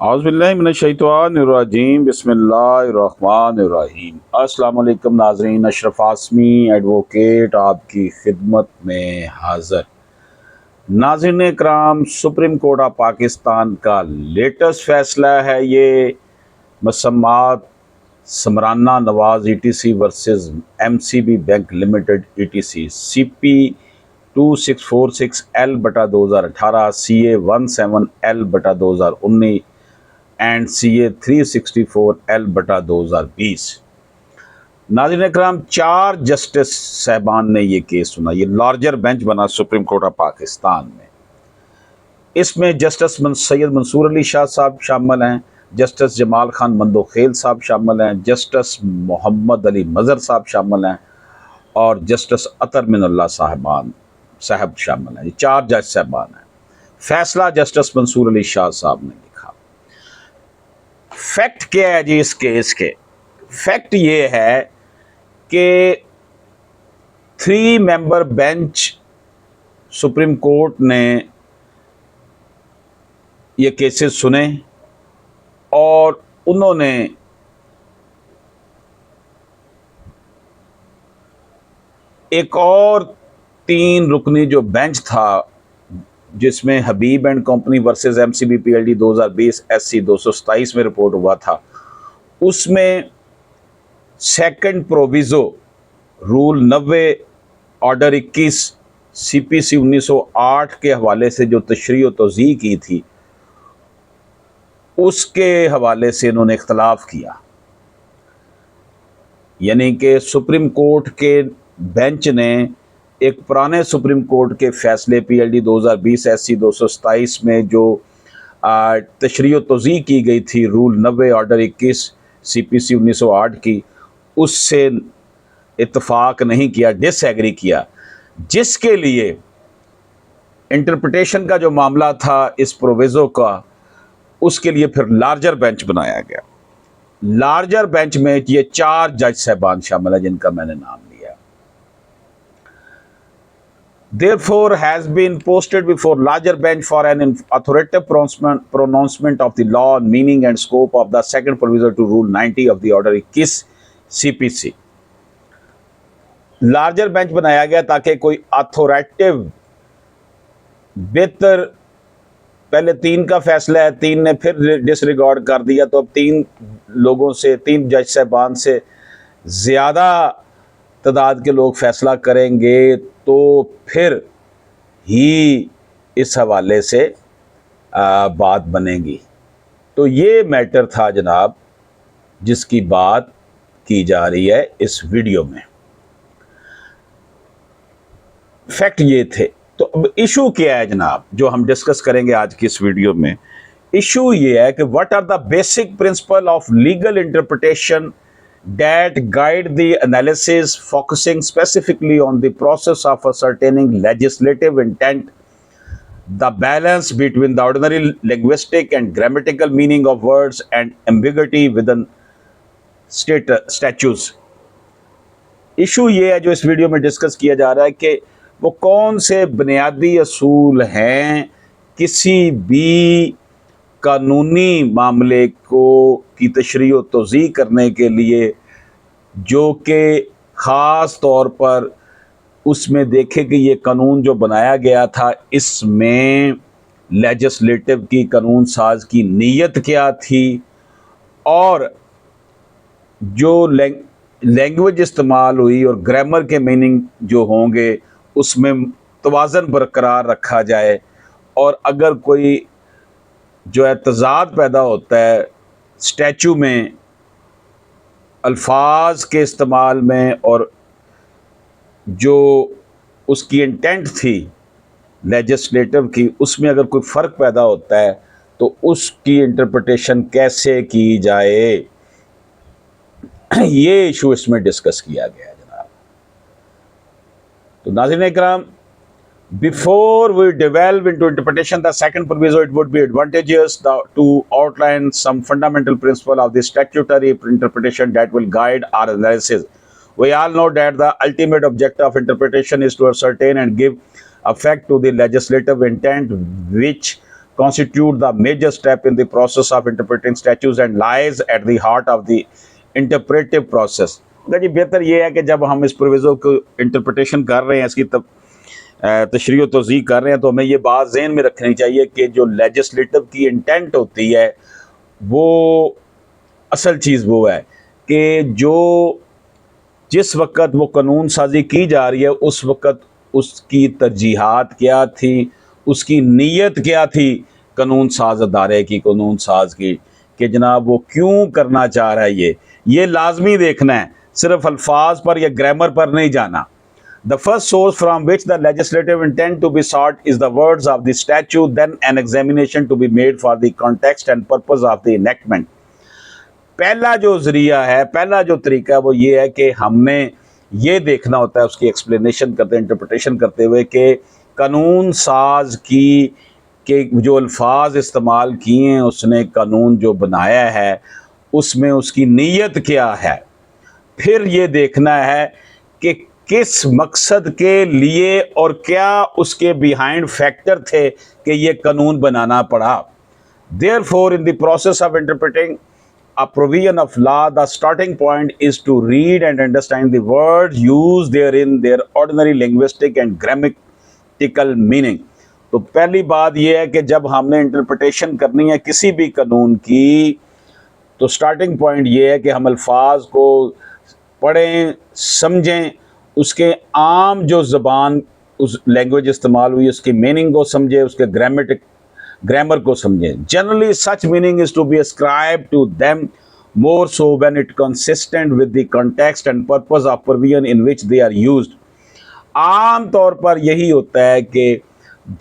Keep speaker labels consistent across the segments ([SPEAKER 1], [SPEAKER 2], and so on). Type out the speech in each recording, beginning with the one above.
[SPEAKER 1] اعوذ باللہ من الشیطان الرجیم بسم اللہ الرحمن الرحیم۔ السلام علیکم ناظرین، اشرف عاصمی ایڈوکیٹ آپ کی خدمت میں حاضر۔ ناظرین اکرام، سپریم کورٹ آف پاکستان کا لیٹسٹ فیصلہ ہے یہ مسمات Samrana Nawaz E T C versus M C B bank limited E T C C P 2646L/2018 CA 17L/2019 and CA 364L/2020۔ ناظرین اکرام، 4 جسٹس صاحبان نے یہ کیس سنا۔ یہ لارجر بینچ بنا سپریم کورٹ آف پاکستان میں۔ اس میں جسٹس سید منصور علی شاہ صاحب شامل ہیں، جسٹس جمال خان مندوخیل صاحب شامل ہیں، جسٹس محمد علی مظہر صاحب شامل ہیں اور جسٹس اطہر من اللہ صاحب شامل ہیں۔ یہ 4 جج صاحبان ہیں۔ فیصلہ جسٹس منصور علی شاہ صاحب نے لکھا۔ فیکٹ کیا ہے جی اس کیس کے؟ فیکٹ یہ ہے کہ 3 ممبر بینچ سپریم کورٹ نے یہ کیسز سنے اور انہوں نے ایک اور 3 رکنی جو بینچ تھا، جس میں Habib and company versus M C B P L D 2020 SC 227 میں رپورٹ ہوا تھا، اس میں second proviso rule 90 order 21 CPC 1908 کے حوالے سے جو تشریح و توضیح کی تھی، اس کے حوالے سے انہوں نے اختلاف کیا۔ یعنی کہ سپریم کورٹ کے بینچ نے ایک پرانے سپریم کورٹ کے فیصلے PLD 2020 SC 227 میں جو تشریح و توضیح کی گئی تھی رول 90 آرڈر 21 CPC 1908 کی، اس سے اتفاق نہیں کیا، ڈس ایگری کیا، جس کے لیے انٹرپریٹیشن کا جو معاملہ تھا اس پروویزو کا، اس کے لیے پھر لارجر بینچ بنایا گیا۔ لارجر بینچ میں یہ 4 جج صاحبان شامل ہیں جن کا میں نے نام لیا۔ Therefore has been posted before larger bench for an authoritative pronouncement of the law, meaning and scope of the second proviso to Rule 90 of the Order 21 CPC۔ Larger bench بنایا گیا تاکہ کوئی اتھارٹیو بہتر، پہلے 3 کا فیصلہ ہے، 3 نے پھر ڈس ریگارڈ کر دیا، تو اب 3 لوگوں سے، 3 جج صاحبان سے زیادہ تعداد کے لوگ فیصلہ کریں گے تو پھر ہی اس حوالے سے بات بنے گی۔ تو یہ میٹر تھا جناب جس کی بات کی جا رہی ہے اس ویڈیو میں۔ فیکٹ یہ تھے۔ تو اب ایشو کیا ہے جناب جو ہم ڈسکس کریں گے آج کی اس ویڈیو میں؟ ایشو یہ ہے کہ what are the basic principle of legal interpretation that guide the analysis, focusing specifically on the process of ascertaining legislative intent, the balance between the ordinary linguistic and grammatical meaning of words and ambiguity within statutes۔ Issue یہ ہے جو اس video میں discuss کیا جا رہا ہے کہ وہ کون سے بنیادی اصول ہیں کسی بھی قانونی معاملے کی تشریح و توضیح کرنے کے لیے، جو کہ خاص طور پر اس میں دیکھے کہ یہ قانون جو بنایا گیا تھا اس میں لیجسلیٹو کی، قانون ساز کی نیت کیا تھی، اور جو لینگویج استعمال ہوئی اور گرامر کے میننگ جو ہوں گے اس میں توازن برقرار رکھا جائے، اور اگر کوئی جو ہے تضاد پیدا ہوتا ہے اسٹیچو میں الفاظ کے استعمال میں، اور جو اس کی انٹینٹ تھی لیجسلیٹو کی، اس میں اگر کوئی فرق پیدا ہوتا ہے تو اس کی انٹرپریٹیشن کیسے کی جائے، یہ ایشو اس میں ڈسکس کیا گیا ہے جناب۔ تو ناظرین اکرام، before we delve into interpretation the second proviso, it would be advantageous to outline some fundamental principle of the statutory interpretation that will guide our analysis. We all know that the ultimate objective of interpretation is to ascertain and give effect to the legislative intent which constitute the major step in the process of interpreting statutes and lies at the heart of the interpretive process. جی بہتر یہ ہے کہ جب ہم اس proviso کو interpretation کر رہے ہیں، اس کی تشریح و توضیح کر رہے ہیں، تو ہمیں یہ بات ذہن میں رکھنی چاہیے کہ جو لیجسلیٹو کی انٹینٹ ہوتی ہے وہ اصل چیز وہ ہے کہ جس وقت وہ قانون سازی کی جا رہی ہے اس وقت اس کی ترجیحات کیا تھی، اس کی نیت کیا تھی قانون ساز ادارے کی، قانون ساز کی، کہ جناب وہ کیوں کرنا چاہ رہا ہے یہ لازمی دیکھنا ہے، صرف الفاظ پر یا گرامر پر نہیں جانا. The first source from which the legislative intent to be sought is the words of the statute, then an examination to be made for the context and purpose of the enactment. پہلا جو ذریعہ ہے، پہلا جو طریقہ ہے وہ یہ ہے کہ ہم نے یہ دیکھنا ہوتا ہے اس کی ایکسپلینیشن کرتے ہیں، انٹرپریٹیشن کرتے ہوئے کہ قانون ساز کی کہ جو الفاظ استعمال کیے ہیں، اس نے قانون جو بنایا ہے اس میں اس کی نیت کیا ہے. پھر یہ دیکھنا ہے کہ کس مقصد کے لیے اور کیا اس کے بیہائنڈ فیکٹر تھے کہ یہ قانون بنانا پڑا. Therefore, in the process of interpreting a provision of law, the starting point is to read and understand the words used therein, their ordinary linguistic and grammatical meaning. تو پہلی بات یہ ہے کہ جب ہم نے انٹرپریٹیشن کرنی ہے کسی بھی قانون کی، تو سٹارٹنگ پوائنٹ یہ ہے کہ ہم الفاظ کو پڑھیں، سمجھیں، اس کے عام جو زبان اس لینگویج استعمال ہوئی اس کی میننگ کو سمجھیں، اس کے گرامر کو سمجھیں. Generally, such meaning is to be ascribed to them more so when it consistent with the context and purpose of provision in which they are used. عام طور پر یہی ہوتا ہے کہ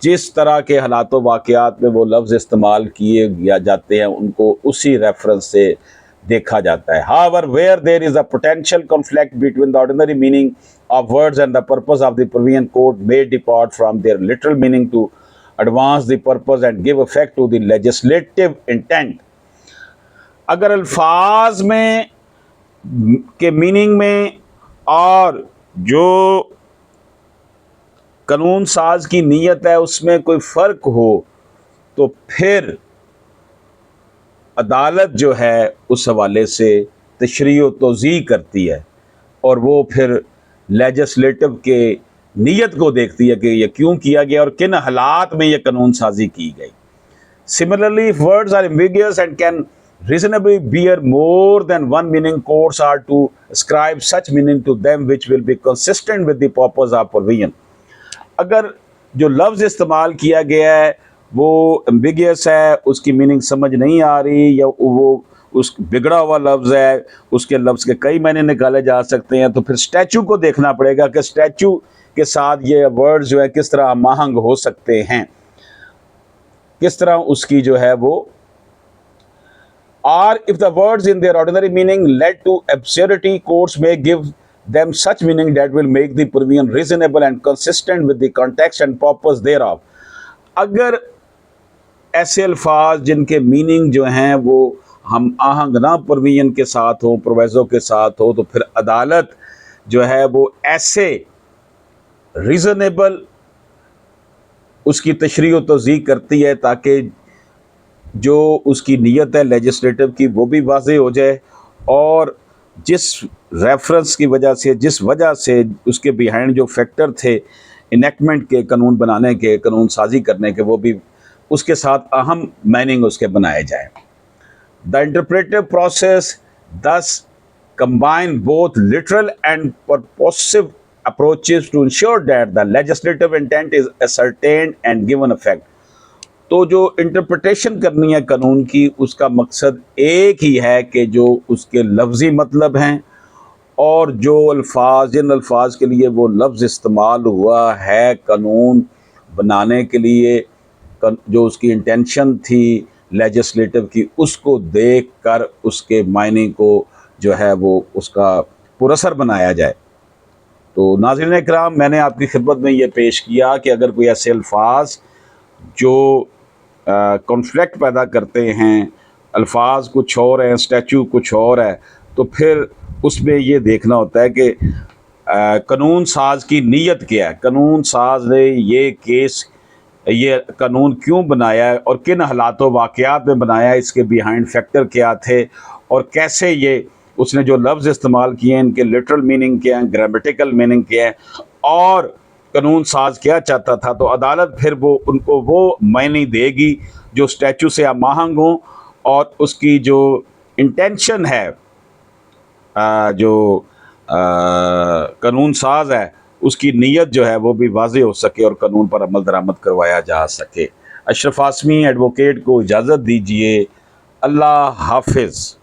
[SPEAKER 1] جس طرح کے حالات و واقعات میں وہ لفظ استعمال کیے جاتے ہیں ان کو اسی ریفرنس سے دیکھا جاتا ہے. However, where there is a potential conflict between the ordinary meaning of words and the purpose of the provision, court may depart from their literal meaning to advance the purpose and give effect to the legislative intent. اگر الفاظ میں کے meaning میں اور جو قانون ساز کی نیت ہے اس میں کوئی فرق ہو تو پھر عدالت جو ہے اس حوالے سے تشریح و توضیح کرتی ہے اور وہ پھر لیجسلیٹو کے نیت کو دیکھتی ہے کہ یہ کیوں کیا گیا اور کن حالات میں یہ قانون سازی کی گئی. Similarly, if words are ambiguous and can reasonably bear more than one meaning, courts are to ascribe such meaning to them which will be consistent with the purpose of provision. اگر جو لفظ استعمال کیا گیا ہے وہ ایمبیگیس ہے، اس کی میننگ سمجھ نہیں آ رہی، یا وہ اس بگڑا ہوا لفظ ہے، اس کے لفظ کے کئی معنی نکالے جا سکتے ہیں، تو پھر اسٹیچو کو دیکھنا پڑے گا کہ اسٹیچو کے ساتھ یہ ورڈ جو ہے کس طرح ہم آہنگ ہو سکتے ہیں، کس طرح اس کی جو ہے وہ. Or if the words in their ordinary meaning led to absurdity, courts may give them such meaning that will make the provision reasonable and consistent with the context and purpose thereof. اگر ایسے الفاظ جن کے meaning جو ہیں وہ ہم آہنگ نہ پرویژن کے ساتھ ہو، پروویزو کے ساتھ ہو، تو پھر عدالت جو ہے وہ ایسے ریزنیبل اس کی تشریح و توضیح کرتی ہے تاکہ جو اس کی نیت ہے لیجسلیٹو کی وہ بھی واضح ہو جائے، اور جس ریفرنس کی وجہ سے، جس وجہ سے اس کے بیہائنڈ جو فیکٹر تھے انیکٹمنٹ کے، قانون بنانے کے، قانون سازی کرنے کے، وہ بھی اس کے ساتھ اہم میننگ اس کے بنائے جائیں. The interpretive process thus combine both literal and purposive approaches to ensure that the legislative intent is ascertained and given effect. تو جو انٹرپریٹیشن کرنی ہے قانون کی، اس کا مقصد ایک ہی ہے کہ جو اس کے لفظی مطلب ہیں اور جو الفاظ، جن الفاظ کے لیے وہ لفظ استعمال ہوا ہے قانون بنانے کے لیے، جو اس کی انٹینشن تھی لیجسلیٹو کی، اس کو دیکھ کر اس کے معنی کو جو ہے وہ اس کا پراثر بنایا جائے. تو ناظرین اکرام، میں نے آپ کی خدمت میں یہ پیش کیا کہ اگر کوئی ایسے الفاظ جو کنفلکٹ پیدا کرتے ہیں، الفاظ کچھ اور ہیں، اسٹیچو کچھ اور ہے، تو پھر اس میں یہ دیکھنا ہوتا ہے کہ قانون ساز کی نیت کیا ہے. قانون ساز نے یہ کیس یہ قانون کیوں بنایا ہے اور کن حالات و واقعات میں بنایا ہے، اس کے بیہائنڈ فیکٹر کیا تھے، اور کیسے یہ اس نے جو لفظ استعمال کیے ہیں ان کے لٹرل میننگ کیا ہیں، گرامیٹیکل میننگ کیا ہے، اور قانون ساز کیا چاہتا تھا، تو عدالت پھر وہ ان کو وہ معنی دے گی جو اسٹیچو سے آماہنگ ہوں، اور اس کی جو انٹینشن ہے جو قانون ساز ہے اس کی نیت جو ہے وہ بھی واضح ہو سکے اور قانون پر عمل درآمد کروایا جا سکے۔ اشرف عاصمی ایڈوکیٹ کو اجازت دیجیے۔ اللہ حافظ۔